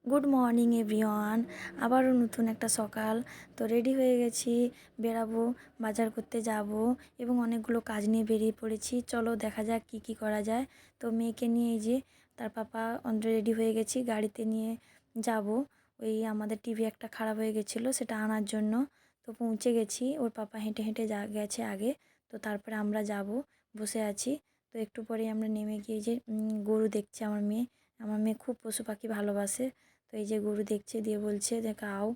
Good morning everyone. আবারও নতুন একটা সকাল। তো রেডি হয়ে গেছি, বেরাবো, বাজার করতে যাব এবং অনেকগুলো কাজ নিয়ে বেরিয়ে পড়েছি। চলো দেখা যাক কি কি করা যায়। তো মেয়েকে নিয়ে এই যে তার পাপা রেডি হয়ে গেছি, গাড়িতে নিয়ে যাব। ওই আমাদের টিভি একটা খারাপ হয়ে গেছিলো, সেটা আনার জন্য। তো পৌঁছে গেছি, ওর পাপা হেঁটে হেঁটে গেছে আগে। তো তারপরে আমরা যাব, বসে আছি। তো একটু পরেই আমরা নেমে গিয়ে যে গরু দেখছে আমার মেয়ে খুব পশু পাখি ভালোবাসে। তো এই যে গরু দেখছে, দিয়ে বলছে যে কাও।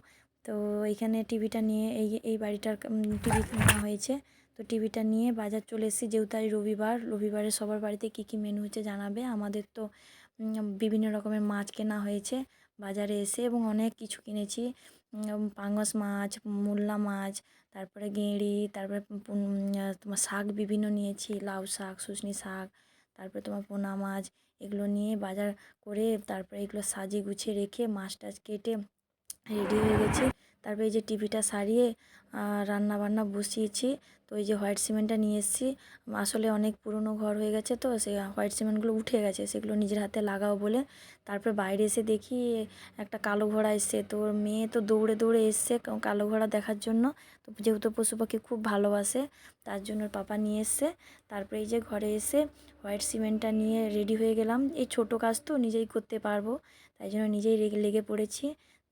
তো এইখানে টিভিটা নিয়ে এই বাড়িটার টিভি নেওয়া হয়েছে। তো টিভিটা নিয়ে বাজার চলে এসেছি, যেহেতু আজ রবিবারে সবার বাড়িতে কী কী মেনু হচ্ছে জানাবে। আমাদের তো বিভিন্ন রকমের মাছ কেনা হয়েছে বাজারে এসে, এবং অনেক কিছু কিনেছি। পাঙ্গাস মাছ, মূল্লা মাছ, তারপরে গেঁড়ি, তারপরে তোমার শাক বিভিন্ন নিয়েছি, লাউ শাক, শুশনি শাক, তারপরে তোমার পোনা মাছ। এগুলো নিয়ে বাজার করে তারপরে এগুলো সাজিয়ে গুছিয়ে রেখে মাছ টাছ কেটে রেডি হয়ে গেছি। তারপরে এই যে টিভিটা সারিয়ে রান্না বান্না বসিয়েছি। তো এই যে হোয়াইট সিমেন্টটা নিয়ে এসেছি। আসলে অনেক পুরনো ঘর হয়ে গেছে, তো সেই হোয়াইট সিমেন্টগুলো উঠে গেছে, সেগুলো নিজের হাতে লাগাও বলে। তারপর বাইরে এসে দেখি একটা কালো ঘোড়া এসছে। তো ওর মেয়ে তো দৌড়ে দৌড়ে এসছে কালো ঘোড়া দেখার জন্য। তো যেহেতু পশু পাখি খুব ভালোবাসে, তার জন্য ওর পাপা নিয়ে এসছে। তারপরে এই যে ঘরে এসে হোয়াইট সিমেন্টটা নিয়ে রেডি হয়ে গেলাম। এই ছোটো কাজ তো নিজেই করতে পারবো, তাই জন্য নিজেই লেগে পড়েছি।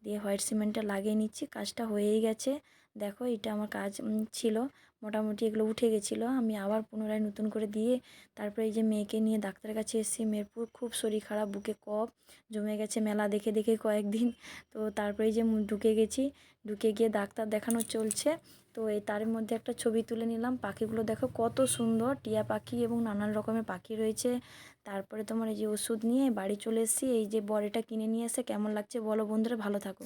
দিয়ে হোয়াইট সিমেন্টটা লাগিয়ে নিচ্ছি, কাজটা হয়েই গেছে। দেখো এটা আমার কাজ ছিল, মোটামুটি এগুলো উঠে গেছিলো। আমি আবার পুনরায় নতুন করে দিয়ে তারপরে এই যে মেয়েকে নিয়ে ডাক্তারের কাছে এসেছি। মেয়ের খুব শরীর খারাপ, বুকে কফ জমে গেছে মেলা দেখে দেখে কয়েকদিন। তো তারপরে এই যে ঢুকে গিয়ে ডাক্তার দেখানো চলছে। তো এই তার মধ্যে একটা ছবি তুলে নিলাম। পাখিগুলো দেখো কত সুন্দর, টিয়া পাখি এবং নানান রকমের পাখি রয়েছে। তারপরে তোমার এই যে ওষুধ নিয়ে বাড়ি চলে এসেছি। এই যে বড়িটা কিনে নিয়ে এসে কেমন লাগছে বলো বন্ধুরা, ভালো থাকো।